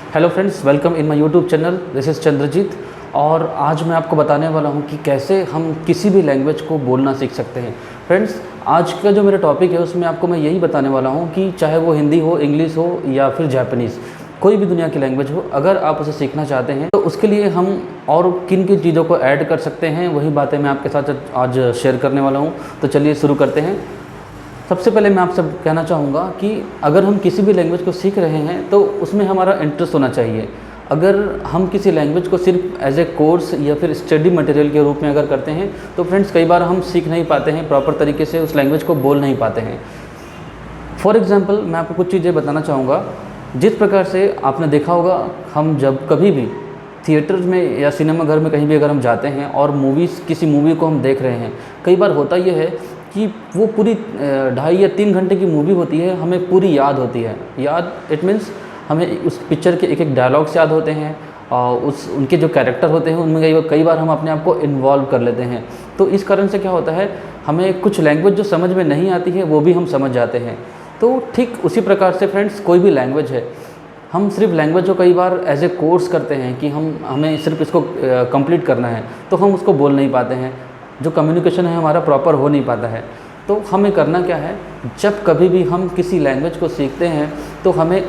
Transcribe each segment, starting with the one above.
Hello friends, welcome in my YouTube channel. This is Chandrajit. और आज मैं आपको बताने वाला हूं कि कैसे हम किसी भी लैंग्वेज को बोलना सीख सकते हैं। फ्रेंड्स, आज का जो मेरा टॉपिक है उसमें आपको मैं यही बताने वाला हूं कि चाहे वो हिंदी हो, इंग्लिश हो या फिर जापानीज़, कोई भी दुनिया की लैंग्वेज हो, अगर आप उसे सीखना चाहते हैं तो उसके लिए हम और किन किन चीज़ों को ऐड कर सकते हैं, वही बातें मैं आपके साथ आज शेयर करने वाला हूँ। तो चलिए शुरू करते हैं। सबसे पहले मैं आपसे कहना चाहूँगा कि अगर हम किसी भी लैंग्वेज को सीख रहे हैं तो उसमें हमारा इंटरेस्ट होना चाहिए। अगर हम किसी लैंग्वेज को सिर्फ एज ए कोर्स या फिर स्टडी मटेरियल के रूप में अगर करते हैं तो फ्रेंड्स कई बार हम सीख नहीं पाते हैं, प्रॉपर तरीके से उस लैंग्वेज को बोल नहीं पाते हैं। फॉर एग्ज़ाम्पल मैं आपको कुछ चीज़ें बताना चाहूँगा। जिस प्रकार से आपने देखा होगा, हम जब कभी भी थिएटर में या सिनेमा घर में कहीं भी अगर हम जाते हैं और किसी मूवी को हम देख रहे हैं, कई बार होता यह है कि वो पूरी 2.5 या 3 घंटे की मूवी होती है, हमें पूरी याद होती है। याद इट मीन्स हमें उस पिक्चर के एक एक डायलॉग्स याद होते हैं और उनके जो कैरेक्टर होते हैं उनमें कई बार हम अपने आप को इन्वॉल्व कर लेते हैं। तो इस कारण से क्या होता है, हमें कुछ लैंग्वेज जो समझ में नहीं आती है वो भी हम समझ जाते हैं। तो ठीक उसी प्रकार से फ्रेंड्स, कोई भी लैंग्वेज है, हम सिर्फ लैंग्वेज को कई बार एज ए कोर्स करते हैं कि हमें सिर्फ इसको कंप्लीट करना है, तो हम उसको बोल नहीं पाते हैं। जो कम्युनिकेशन है हमारा प्रॉपर हो नहीं पाता है। तो हमें करना क्या है, जब कभी भी हम किसी लैंग्वेज को सीखते हैं तो हमें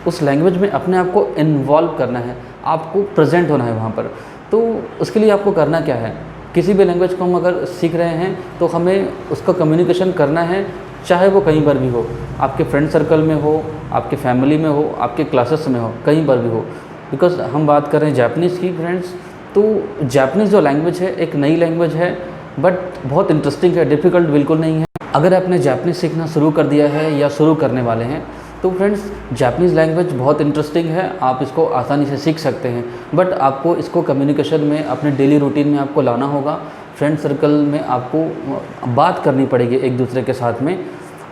उस लैंग्वेज में अपने आप को इन्वॉल्व करना है, आपको प्रेजेंट होना है वहाँ पर। तो उसके लिए आपको करना क्या है, किसी भी लैंग्वेज को हम अगर सीख रहे हैं तो हमें उसका कम्युनिकेशन करना है, चाहे वो कहीं पर भी हो, आपके फ्रेंड सर्कल में हो, आपके फैमिली में हो, आपके क्लासेस में हो, कहीं पर भी हो। बिकॉज हम बात कर रहे हैं जापानीज़ की फ्रेंड्स, तो जापानीज़ जो लैंग्वेज है एक नई लैंग्वेज है, बट बहुत इंटरेस्टिंग है, डिफ़िकल्ट बिल्कुल नहीं है। अगर आपने जापानीज़ सीखना शुरू कर दिया है या शुरू करने वाले हैं तो फ्रेंड्स, जापानीज़ लैंग्वेज बहुत इंटरेस्टिंग है, आप इसको आसानी से सीख सकते हैं। बट आपको इसको कम्युनिकेशन में, अपने डेली रूटीन में आपको लाना होगा। फ्रेंड सर्कल में आपको बात करनी पड़ेगी एक दूसरे के साथ में,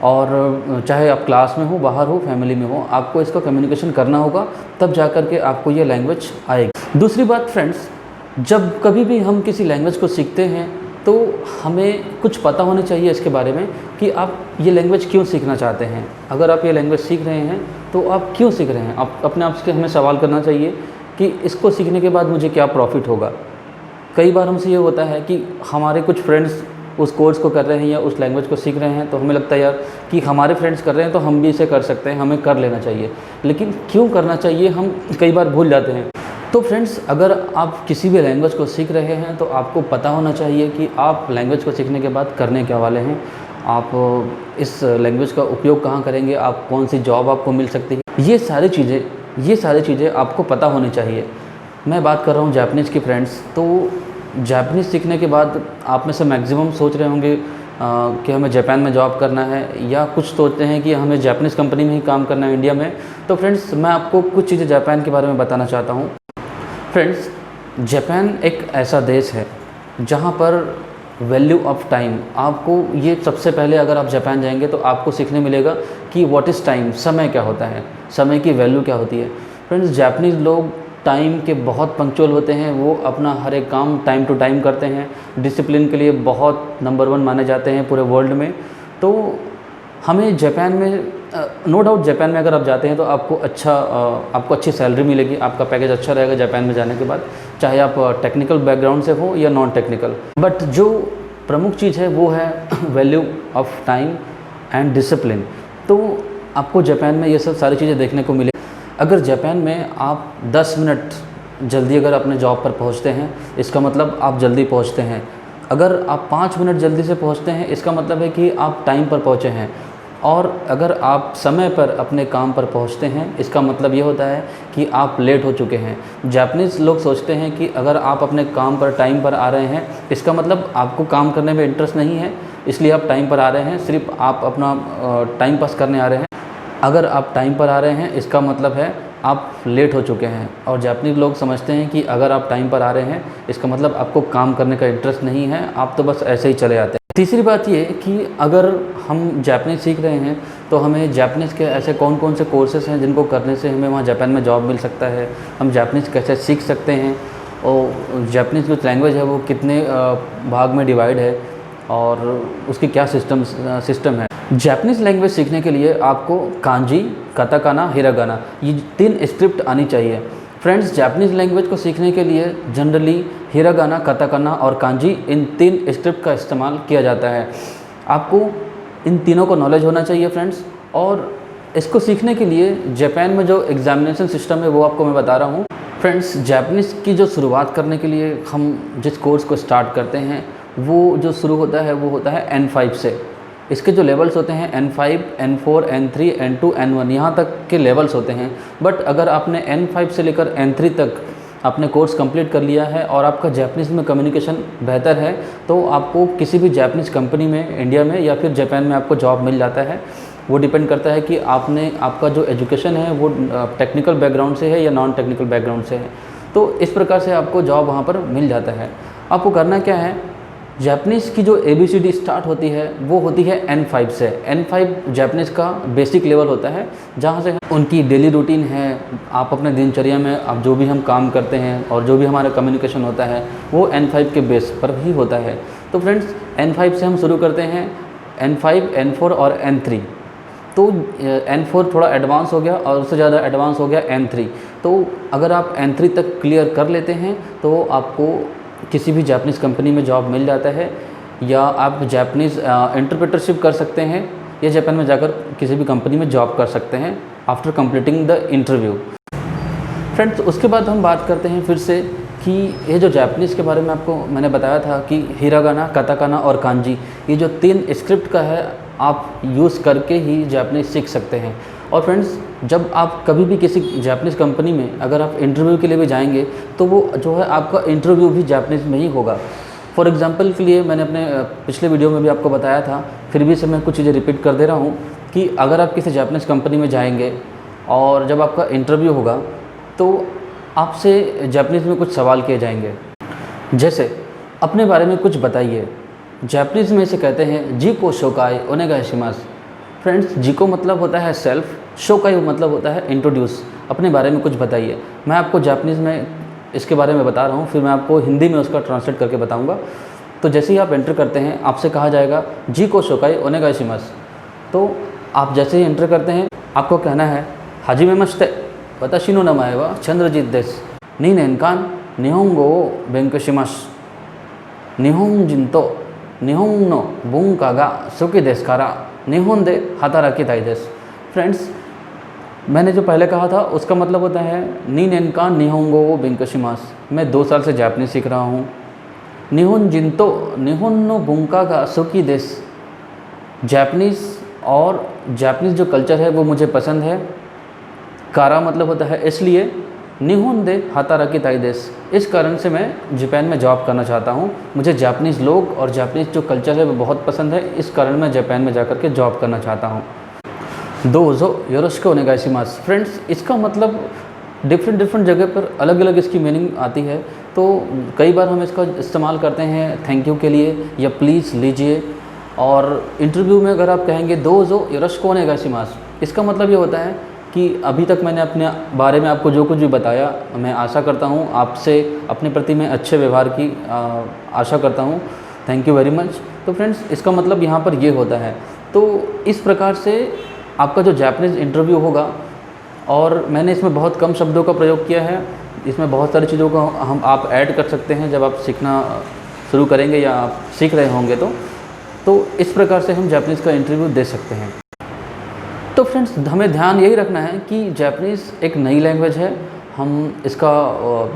और चाहे आप क्लास में हो, बाहर हो, फैमिली में हो, आपको इसका कम्युनिकेशन करना होगा, तब जा कर के आपको ये लैंग्वेज आएगी। दूसरी बात फ्रेंड्स, जब कभी भी हम किसी लैंग्वेज को सीखते हैं तो हमें कुछ पता होना चाहिए इसके बारे में कि आप ये लैंग्वेज क्यों सीखना चाहते हैं। अगर आप ये लैंग्वेज सीख रहे हैं तो आप क्यों सीख रहे हैं, आप अपने आप से हमें सवाल करना चाहिए कि इसको सीखने के बाद मुझे क्या प्रॉफ़िट होगा। कई बार हमसे ये होता है कि हमारे कुछ फ्रेंड्स उस कोर्स को कर रहे हैं या उस लैंग्वेज को सीख रहे हैं, तो हमें लगता है यार कि हमारे फ्रेंड्स कर रहे हैं तो हम भी इसे कर सकते हैं, हमें कर लेना चाहिए। लेकिन क्यों करना चाहिए हम कई बार भूल जाते हैं। तो फ्रेंड्स, अगर आप किसी भी लैंग्वेज को सीख रहे हैं तो आपको पता होना चाहिए कि आप लैंग्वेज को सीखने के बाद करने क्या वाले हैं, आप इस लैंग्वेज का उपयोग कहाँ करेंगे, आप कौन सी जॉब आपको मिल सकती है, ये सारी चीज़ें आपको पता होनी चाहिए। मैं बात कर रहा हूँ जापानीज़ की फ्रेंड्स। तो जापानीज़ सीखने के बाद आप में से मैक्सिमम सोच रहे होंगे कि हमें जापान में जॉब करना है, या कुछ सोचते हैं कि हमें जापानीज़ कंपनी में ही काम करना है इंडिया में। तो फ्रेंड्स, मैं आपको कुछ चीज़ें जापान के बारे में बताना चाहता हूँ। फ्रेंड्स, जापान एक ऐसा देश है जहाँ पर वैल्यू ऑफ टाइम, आपको ये सबसे पहले अगर आप जापान जाएंगे तो आपको सीखने मिलेगा कि व्हाट इज़ टाइम, समय क्या होता है, समय की वैल्यू क्या होती है। फ्रेंड्स, जापानीज़ लोग टाइम के बहुत पंक्चुअल होते हैं, वो अपना हर एक काम टाइम टू टाइम करते हैं, डिसिप्लिन के लिए बहुत नंबर 1 माने जाते हैं पूरे वर्ल्ड में। तो हमें जापान में नो डाउट, जापान में अगर आप जाते हैं तो आपको अच्छी सैलरी मिलेगी, आपका पैकेज अच्छा रहेगा जापान में जाने के बाद, चाहे आप टेक्निकल बैकग्राउंड से हो या नॉन टेक्निकल। बट जो प्रमुख चीज़ है वो है value of time and discipline. तो आपको जापान में ये सब सारी चीज़ें देखने को मिले। अगर जापान में आप 10 मिनट जल्दी अगर अपने जॉब पर पहुँचते हैं, इसका मतलब आप जल्दी पहुँचते हैं। अगर आप 5 मिनट जल्दी से पहुँचते हैं, इसका मतलब है कि आप टाइम पर पहुँचे हैं। और अगर आप समय पर अपने काम पर पहुंचते हैं, इसका मतलब ये होता है कि आप लेट हो चुके हैं। जापानीज़ लोग सोचते हैं कि अगर आप अपने काम पर टाइम पर आ रहे हैं, इसका मतलब आपको काम करने में इंटरेस्ट नहीं है, इसलिए आप टाइम पर आ रहे हैं, सिर्फ आप अपना टाइम पास करने आ रहे हैं। अगर आप टाइम पर आ रहे हैं, इसका मतलब है आप लेट हो चुके हैं। और जापानीज़ लोग समझते हैं कि अगर आप टाइम पर आ रहे हैं, इसका मतलब आपको काम करने का इंटरेस्ट नहीं है, आप तो बस ऐसे ही चले आते हैं। तीसरी बात ये कि अगर हम जापानीज़ सीख रहे हैं तो हमें जापानीज़ के ऐसे कौन कौन से कोर्सेज़ हैं जिनको करने से हमें वहाँ जापान में जॉब मिल सकता है, हम जापानीज़ कैसे सीख सकते हैं, और जापानीज़ जो लैंग्वेज है वो कितने भाग में डिवाइड है और उसकी क्या सिस्टम है। जापानीज़ लैंग्वेज सीखने के लिए आपको कांजी, काताकाना, हिरागाना ये 3 स्क्रिप्ट आनी चाहिए। फ्रेंड्स, जापानीज़ लैंग्वेज को सीखने के लिए जनरली हिरागाना, काताकाना और कांजी इन 3 स्क्रिप्ट का इस्तेमाल किया जाता है। आपको इन तीनों को नॉलेज होना चाहिए फ्रेंड्स। और इसको सीखने के लिए जापान में जो एग्ज़ामिनेशन सिस्टम है वो आपको मैं बता रहा हूँ। फ्रेंड्स, जापानीज़ की जो शुरुआत करने के लिए हम जिस कोर्स को स्टार्ट करते हैं वो जो शुरू होता है वो होता है N5 से। इसके जो लेवल्स होते हैं N5, N4, N3, N2, N1 यहाँ तक के लेवल्स होते हैं। बट अगर आपने N5 से लेकर N3 तक आपने कोर्स कंप्लीट कर लिया है और आपका जापानीज़ में कम्युनिकेशन बेहतर है तो आपको किसी भी जापानीज़ कंपनी में इंडिया में या फिर जापान में आपको जॉब मिल जाता है। वो डिपेंड करता है कि आपका जो एजुकेशन है वो टेक्निकल बैकग्राउंड से है या नॉन टेक्निकल बैकग्राउंड से है। तो इस प्रकार से आपको जॉब वहाँ पर मिल जाता है। आपको करना क्या है, जापानीज़ की जो ABCD स्टार्ट होती है वो होती है N5 से। N5 जापानीज़ का बेसिक लेवल होता है जहाँ से उनकी डेली रूटीन है। आप अपने दिनचर्या में अब जो भी हम काम करते हैं और जो भी हमारा कम्युनिकेशन होता है वो N5 के बेस पर ही होता है। तो फ्रेंड्स, N5 से हम शुरू करते हैं। N5, N4 और N3। तो N4 थोड़ा एडवांस हो गया और उससे ज़्यादा एडवांस हो गया N3। तो अगर आप N3 तक क्लियर कर लेते हैं तो आपको किसी भी जापानीज़ कंपनी में जॉब मिल जाता है, या आप जापानीज़ इंटरप्रेटरशिप कर सकते हैं या जापान में जाकर किसी भी कंपनी में जॉब कर सकते हैं after completing the interview. Friends, उसके बाद हम बात करते हैं फिर से कि ये जो जापानीज़ के बारे में आपको मैंने बताया था कि हिरागाना, काताकाना और कांजी ये जो 3 स्क्रिप्ट का है आप यूज़ करके ही जापानीज़ सीख सकते हैं। और फ्रेंड्स, जब आप कभी भी किसी जापानीज़ कंपनी में अगर आप इंटरव्यू के लिए भी जाएंगे तो वो जो है आपका इंटरव्यू भी जापानीज़ में ही होगा। फॉर एग्ज़ाम्पल के लिए मैंने अपने पिछले वीडियो में भी आपको बताया था, फिर भी से मैं कुछ चीज़ें रिपीट कर दे रहा हूँ कि अगर आप किसी जापानीज़ कंपनी में जाएंगे और जब आपका इंटरव्यू होगा तो आपसे जापानीज़ में कुछ सवाल किए जाएंगे, जैसे अपने बारे में कुछ बताइए। जापानीज़ में इसे कहते हैं जी को शोकाई ओनेगाईशिमास। फ्रेंड्स, जी को मतलब होता है सेल्फ, शोकाई मतलब होता है इंट्रोड्यूस, अपने बारे में कुछ बताइए। मैं आपको जापानीज़ में इसके बारे में बता रहा हूँ, फिर मैं आपको हिंदी में उसका ट्रांसलेट करके बताऊँगा। तो जैसे ही आप एंटर करते हैं आपसे कहा जाएगा जी को शोकाई ओनेगाईशिमास। तो आप जैसे ही एंटर करते हैं आपको कहना है हाजिमे मस्ते वताशी नो नमाए वा चंद्रजीत देस नी नेनकान निहोंगो ओ बेंकोशिमास निहोंजिन तो निहोंग नो बुंका गा सुकी देस कारा निहोन दे हाताराकी ताई देस। फ्रेंड्स, मैंने जो पहले कहा था उसका मतलब होता है नी नेनकान निहोंगो ओ बेंकोशिमास। मैं 2 साल से जापानीज़ सीख रहा हूँ। निहोन जिंतो निहोन नो बुंका गा सुकी देस, जापानीज़ और जापानीज़ जो कल्चर है वो मुझे पसंद है। कारा मतलब होता है इसलिए, निहोन दे हाताराकी ताई देस, इस कारण से मैं जापान में जॉब करना चाहता हूँ। मुझे जापानीज़ लोग और जापानीज़ जो कल्चर है वो बहुत पसंद है, इस कारण मैं जापान में जाकर के जॉब करना चाहता हूँ। दोजो योरोशिकु ओनेगाईशिमास। फ्रेंड्स, इसका मतलब डिफरेंट जगह पर अलग अलग इसकी मीनिंग आती है। तो कई बार हम इसका इस्तेमाल करते हैं थैंक यू के लिए या प्लीज़ लीजिए। और इंटरव्यू में अगर आप कहेंगे दोजो योरोशिकु ओनेगाईशिमास, इसका मतलब ये होता है कि अभी तक मैंने अपने बारे में आपको जो कुछ भी बताया, मैं आशा करता हूँ आपसे अपने प्रति मैं अच्छे व्यवहार की आशा करता हूँ। Thank you very much. तो फ्रेंड्स, इसका मतलब यहाँ पर ये होता है। तो इस प्रकार से आपका जो जापानीज़ इंटरव्यू होगा, और मैंने इसमें बहुत कम शब्दों का प्रयोग किया है, इसमें बहुत सारी चीज़ों को आप ऐड कर सकते हैं जब आप सीखना शुरू करेंगे या आप सीख रहे होंगे। तो इस प्रकार से हम जापानीज़ का इंटरव्यू दे सकते हैं। तो फ्रेंड्स, हमें ध्यान यही रखना है कि जापानीज़ एक नई लैंग्वेज है। हम इसका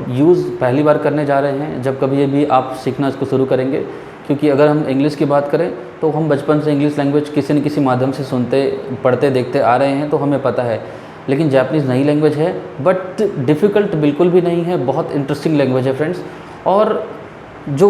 यूज़ पहली बार करने जा रहे हैं जब कभी भी आप सीखना इसको शुरू करेंगे। क्योंकि अगर हम इंग्लिश की बात करें तो हम बचपन से इंग्लिश लैंग्वेज किसी न किसी माध्यम से सुनते, पढ़ते, देखते आ रहे हैं, तो हमें पता है। लेकिन जापानीज़ नई लैंग्वेज है, बट डिफ़िकल्ट बिल्कुल भी नहीं है, बहुत इंटरेस्टिंग लैंग्वेज है फ्रेंड्स। और जो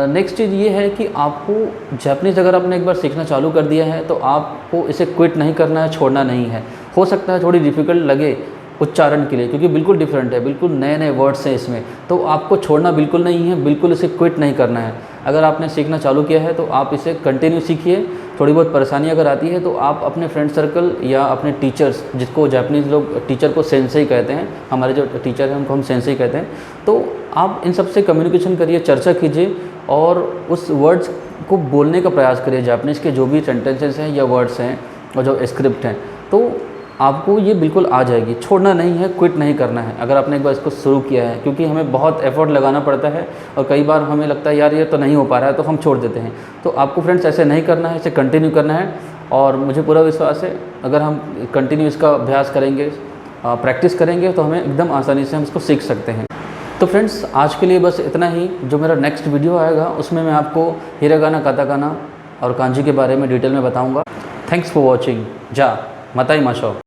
नेक्स्ट चीज़ ये है कि आपको जापानीज़ अगर आपने एक बार सीखना चालू कर दिया है तो आपको इसे क्विट नहीं करना है, छोड़ना नहीं है। हो सकता है थोड़ी डिफ़िकल्ट लगे उच्चारण के लिए, क्योंकि बिल्कुल डिफरेंट है, बिल्कुल नए नए वर्ड्स हैं इसमें, तो आपको छोड़ना बिल्कुल नहीं है, बिल्कुल इसे क्विट नहीं करना है। अगर आपने सीखना चालू किया है तो आप इसे कंटिन्यू सीखिए। थोड़ी बहुत परेशानी अगर आती है तो आप अपने फ्रेंड सर्कल या अपने टीचर्स, जिसको जापानीज़ लोग टीचर को सेंसेई कहते हैं, हमारे जो टीचर हैं उनको हम सेंसेई कहते हैं, तो आप इन सब से कम्युनिकेशन करिए, चर्चा कीजिए और उस वर्ड्स को बोलने का प्रयास करिए। जापानीज़ के जो भी सेंटेंसेस हैं या वर्ड्स हैं और जो स्क्रिप्ट हैं, तो आपको ये बिल्कुल आ जाएगी। छोड़ना नहीं है, क्विट नहीं करना है अगर आपने एक बार इसको शुरू किया है, क्योंकि हमें बहुत एफर्ट लगाना पड़ता है और कई बार हमें लगता है यार ये तो नहीं हो पा रहा है, तो हम छोड़ देते हैं। तो आपको फ्रेंड्स ऐसे नहीं करना है, इसे कंटिन्यू करना है और मुझे पूरा विश्वास है अगर हम कंटिन्यू इसका अभ्यास करेंगे, प्रैक्टिस करेंगे, तो हमें एकदम आसानी से हम इसको सीख सकते हैं। तो फ्रेंड्स आज के लिए बस इतना ही। जो मेरा नेक्स्ट वीडियो आएगा उसमें मैं आपको हिरागाना, काताकाना और कांजी के बारे में डिटेल में बताऊँगा। Thanks for watching. जा मताई माशो।